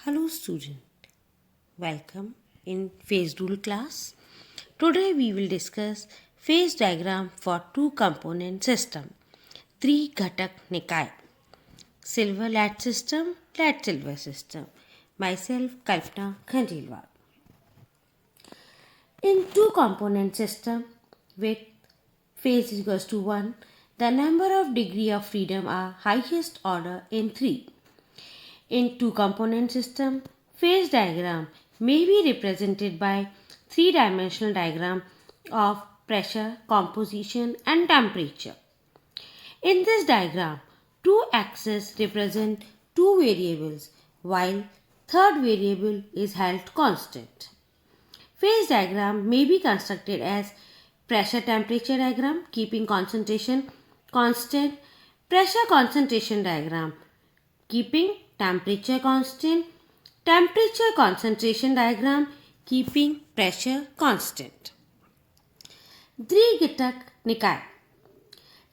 Hello student, welcome in phase rule class. Today we will discuss phase diagram for two component system. Tri-Ghatak Nikaya. Silver lead system, lead silver system. Myself Kalpana Khandelwal. In two component system with phase equals to 1, the number of degree of freedom are highest order in 3. In two-component system, phase diagram may be represented by three-dimensional diagram of pressure, composition and temperature. In this diagram, two axes represent two variables while third variable is held constant. Phase diagram may be constructed as pressure temperature diagram keeping concentration constant, pressure concentration diagram keeping temperature constant, temperature concentration diagram keeping pressure constant. द्विघटक निकाय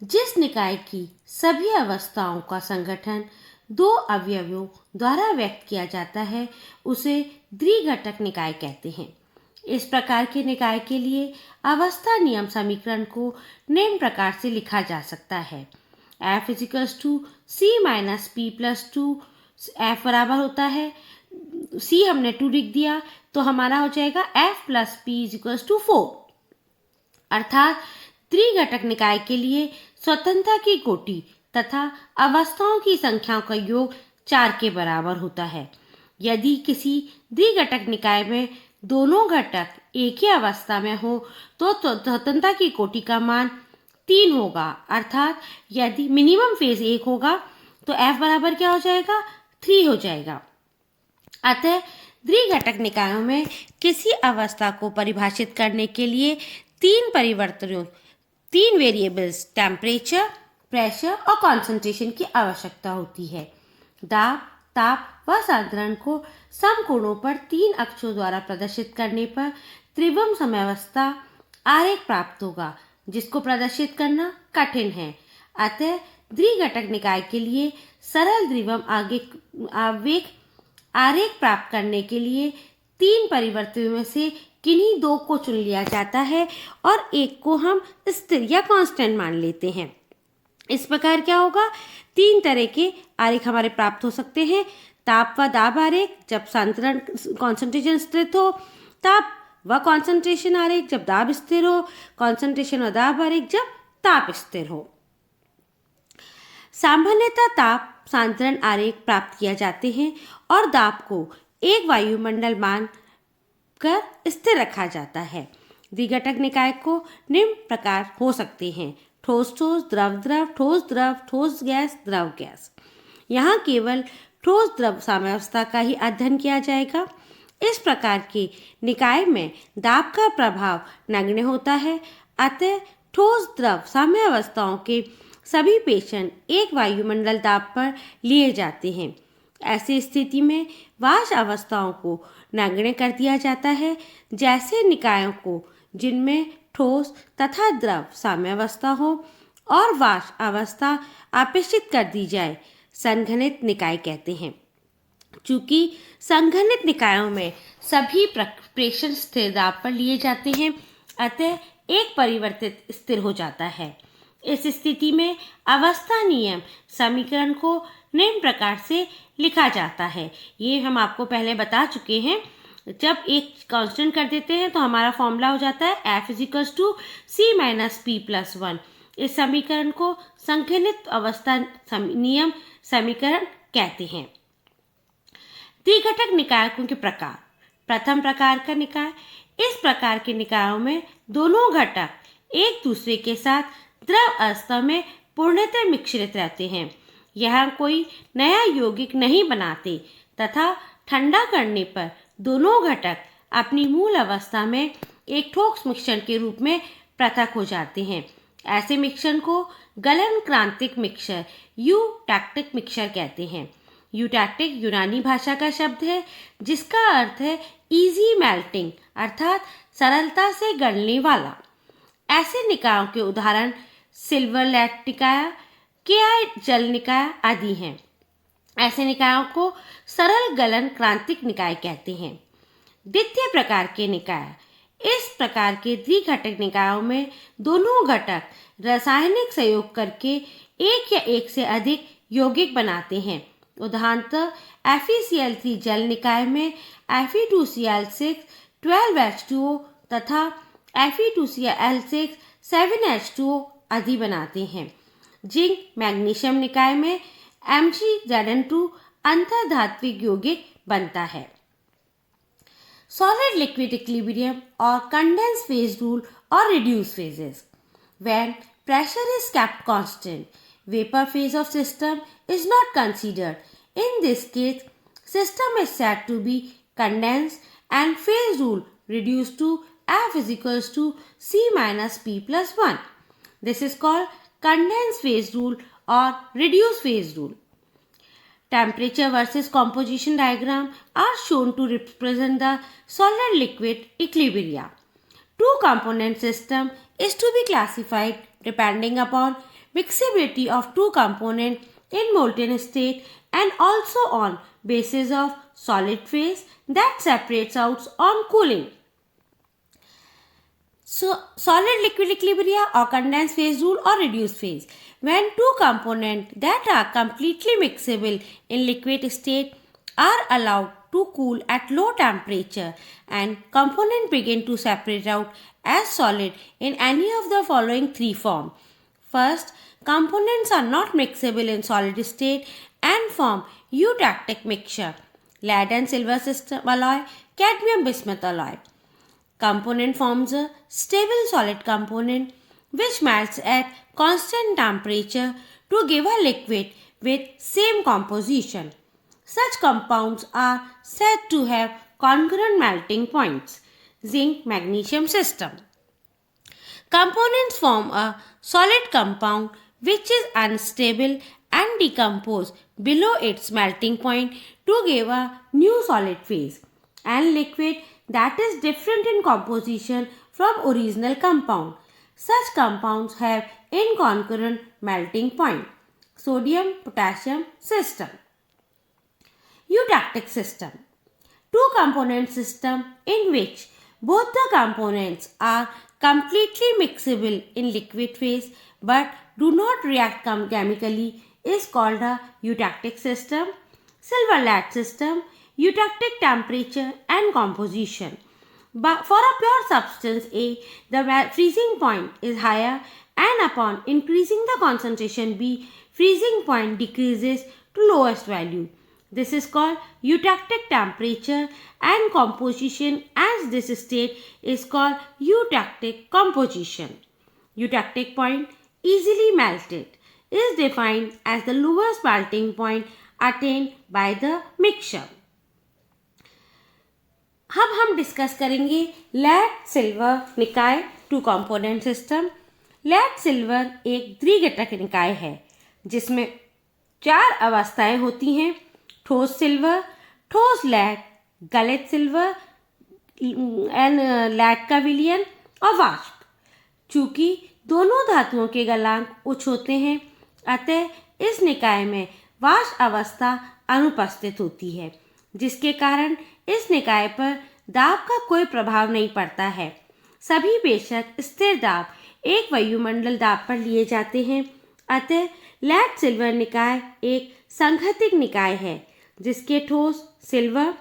जिस निकाय की सभी अवस्थाओं का संगठन दो अवयवों द्वारा व्यक्त किया जाता है उसे द्विघटक निकाय कहते हैं। इस प्रकार के निकाय के लिए अवस्था नियम समीकरण को निम्न प्रकार से लिखा जा सकता है। F equals to C minus P plus 2, F बराबर होता है C हमने 2 लिख दिया तो हमारा हो जाएगा F plus P equals to 4। अर्थात त्रिघटक निकाय के लिए स्वतंत्रता की कोटि तथा अवस्थाओं की संख्याओं का योग 4 के बराबर होता है। यदि किसी द्विघटक निकाय में दोनों घटक एक ही अवस्था में हो तो स्वतंत्रता की कोटि का मान 3 होगा। अर्थात यदि मिनिमम फेज 1 होगा तो F बराबर क्या हो जाएगा 3 हो जाएगा। अतः द्विघटक निकायों में किसी अवस्था को परिभाषित करने के लिए तीन वेरिएबल्स टेम्परेचर, प्रेशर और कंसंट्रेशन की आवश्यकता होती है। दाब, ताप व सांद्रण को समकोणों पर 3 अक्षों द्वारा प्रदर्शित करने पर त्रिविम समयावस्था आरेख प्राप्त होगा जिसको प्रदर्शित करना कठिन है। अतः द्विघटक निकाय के लिए सरल द्विविम आवेग आरेख प्राप्त करने के लिए 3 परिवर्तनों में से किन्हीं 2 को चुन लिया जाता है और एक को हम स्थिर या कांस्टेंट मान लेते हैं। इस प्रकार क्या होगा 3 तरह के आरेख हमारे प्राप्त हो सकते हैं। ताप व दाब आरेख जब सांद्रण कॉन्सेंट्रेशन स्थिर हो, ताप व कॉन्सेंट्रेशन आरेख जब दाब स्थिर हो, कॉन्सेंट्रेशन व दाब आरेख जब ताप स्थिर हो। सामान्यतः ताप सांद्रण आरेख प्राप्त किया जाते हैं और दाब को एक वायुमंडल मान कर स्थिर रखा जाता है। द्विघटक निकाय को निम्न प्रकार हो सकते हैं ठोस ठोस, द्रव द्रव, ठोस द्रव, ठोस गैस, द्रव गैस। यहाँ केवल ठोस द्रव साम्यावस्था का ही अध्ययन किया जाएगा। इस प्रकार के निकाय में दाब का प्रभाव नगण्य होता है। अतः ठोस द्रव साम्यावस्थाओं के सभी पेशेंट एक वायुमंडल दाब पर लिए जाते हैं। ऐसी स्थिति में वाष्प अवस्थाओं को नगण्य कर दिया जाता है। जैसे निकायों को जिनमें ठोस तथा द्रव साम्यावस्था हो और वाष्प अवस्था आपेक्षित कर दी जाए संघनित निकाय कहते हैं। चूंकि संघनित निकायों में सभी प्रेषण स्थिर दाब पर लिए जाते हैं अतः एक परिवर्तित स्थिर हो जाता है। इस स्थिति में अवस्था नियम समीकरण को निम्न प्रकार से लिखा जाता है। ये हम आपको पहले बता चुके हैं। जब एक कांस्टेंट कर देते हैं तो हमारा फॉर्मूला हो जाता है F equals to C minus P plus 1। इस समीकरण को संघनित अवस्था नियम समीकरण कहते हैं। द्विघटक निकायों के प्रकार। प्रथम प्रकार का निकाय। इस प्रकार के निकायों में दोनों घटक एक दूसरे के साथ द्रव अवस्था में पूर्णतः मिश्रित रहते हैं। यहाँ कोई नया यौगिक नहीं बनाते तथा ठंडा करने पर दोनों घटक अपनी मूल अवस्था में एक ठोस मिश्रण के रूप में पृथक हो जाते हैं। ऐसे मिश्रण को गलन क्रांतिक मिक्सचर यूटैक्टिक मिक्सचर कहते हैं। यूटैक्टिक यूनानी भाषा का शब्द है जिसका अर्थ है इजी मेल्टिंग अर्थात सरलता से गलने वाला। ऐसे निकायों के उदाहरण सिल्वर लेड निकाय, KI जल निकाय आदि हैं। ऐसे निकायों को सरल गलन क्रांतिक निकाय कहते हैं। द्वितीय प्रकार के निकाय, इस प्रकार के द्विघटक निकायों में दोनों घटक रासायनिक संयोग करके एक या एक से अधिक यौगिक बनाते हैं। उदाहरणतः FeCl3 जल निकाय में Fe2Cl6 12H2O तथा Fe2Cl6 7H2O आदि बनाते हैं। जिंक मैग्नीशियम निकाय में MgZn2 अंतर्धात्विक यौगिक बनता है। Solid liquid equilibrium or condensed phase rule or reduced phases. When pressure is kept constant, vapor phase of system is not considered. In this case, system is said to be condensed and phase rule reduced to F is equals to C minus P plus 1. This is called condensed phase rule or reduced phase rule. Temperature versus composition diagram are shown to represent the solid liquid equilibria. Two component system is to be classified depending upon mixability of two components in molten state and also on basis of solid phase that separates out on cooling. So, solid liquid equilibria or condensed phase rule or reduced phase. When two components that are completely mixable in liquid state are allowed to cool at low temperature and components begin to separate out as solid in any of the following three forms. First, components are not mixable in solid state and form eutactic mixture. Lead and silver system alloy, cadmium bismuth alloy. Component forms a stable solid component which melts at constant temperature to give a liquid with same composition. Such compounds are said to have concurrent melting points. Zinc magnesium system. Components form a solid compound which is unstable and decompose below its melting point to give a new solid phase and liquid that is different in composition from original compound. Such compounds have inconcurrent melting point. Sodium potassium system. Eutactic system. Two component system in which both the components are completely mixable in liquid phase but do not react chemically is called a eutactic system. Silver lead system, eutactic temperature and composition. But for a pure substance A, the freezing point is higher and upon increasing the concentration B, freezing point decreases to lowest value. This is called eutactic temperature and composition, as this state is called eutactic composition. Eutactic point easily melted is defined as the lowest melting point attained by the mixture. अब हम discuss करेंगे lead silver निकाय two component system. Lead silver एक द्विघटक निकाय है जिसमें 4 अवस्थाएं होती हैं: ठोस सिल्वर, ठोस लेड, गलित सिल्वर एंड लेड का विलयन और वाष्प। चूंकि दोनों धातुओं के गलनांक उच्च होते हैं, अतः इस निकाय में वाष्प अवस्था अनुपस्थित होती है, जिसके कारण इस निकाय पर दाब का कोई प्रभाव नहीं पड़ता है। सभी बेशक स्थिर दाब एक वायुमंडल दाब पर लिए जाते हैं। अतः लेड सिल्वर निकाय एक संघटित निकाय है जिसके ठोस सिल्वर,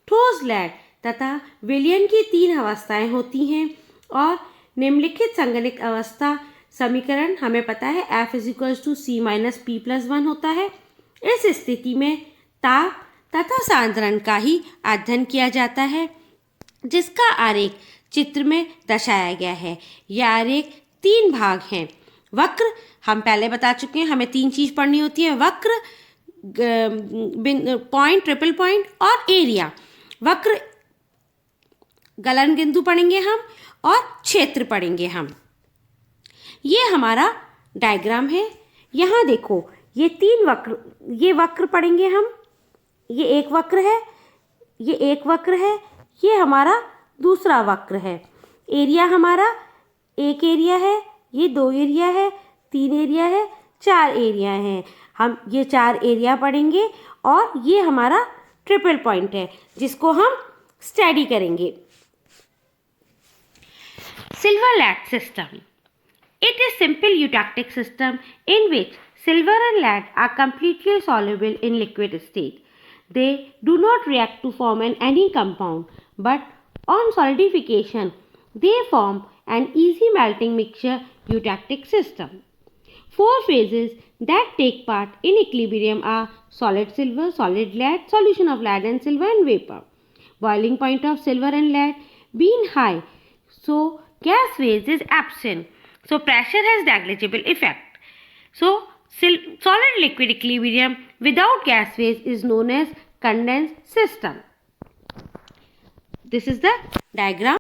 ठोस लेड तथा विलयन की 3 अवस्थाएं होती हैं और निम्नलिखित संगणित अवस्था समीकरण हमें पता है F = C - P + 1 होता है। इस स्थिति में ताप तथा सांद्रण का ही अध्ययन किया जाता है, जिसका आरेख चित्र में दर्शाया गया है। यह आरेख 3 भाग हैं। वक्र हम पहले बता चुके हैं, हमें 3 चीज पढ़नी होती है: वक्र, पॉइंट, ट्रिपल पॉइंट और एरिया। वक्र गलन बिंदु पढ़ेंगे हम और क्षेत्र पढ़ेंगे हम। ये हमारा डायग्राम है। यहाँ देखो, ये 3 वक्र, ये वक्र पढ़ेंगे हम। ये एक वक्र है, ये एक वक्र है, ये हमारा दूसरा वक्र है। एरिया हमारा एक एरिया है, ये 2 एरिया है, 3 एरिया है, 4 एरिया हैं। हम ये 4 एरिया पढ़ेंगे और ये हमारा ट्रिपल पॉइंट है जिसको हम स्टडी करेंगे। Silver lead system. It is simple eutectic system in which silver and lead are completely soluble in liquid state. They do not react to form any compound, but on solidification, they form an easy melting mixture eutectic system. 4 phases that take part in equilibrium are solid silver, solid lead, solution of lead and silver, and vapor. Boiling point of silver and lead being high, so gas phase is absent, so pressure has negligible effect. So solid liquid equilibrium without gas phase is known as condensed system. This is the diagram.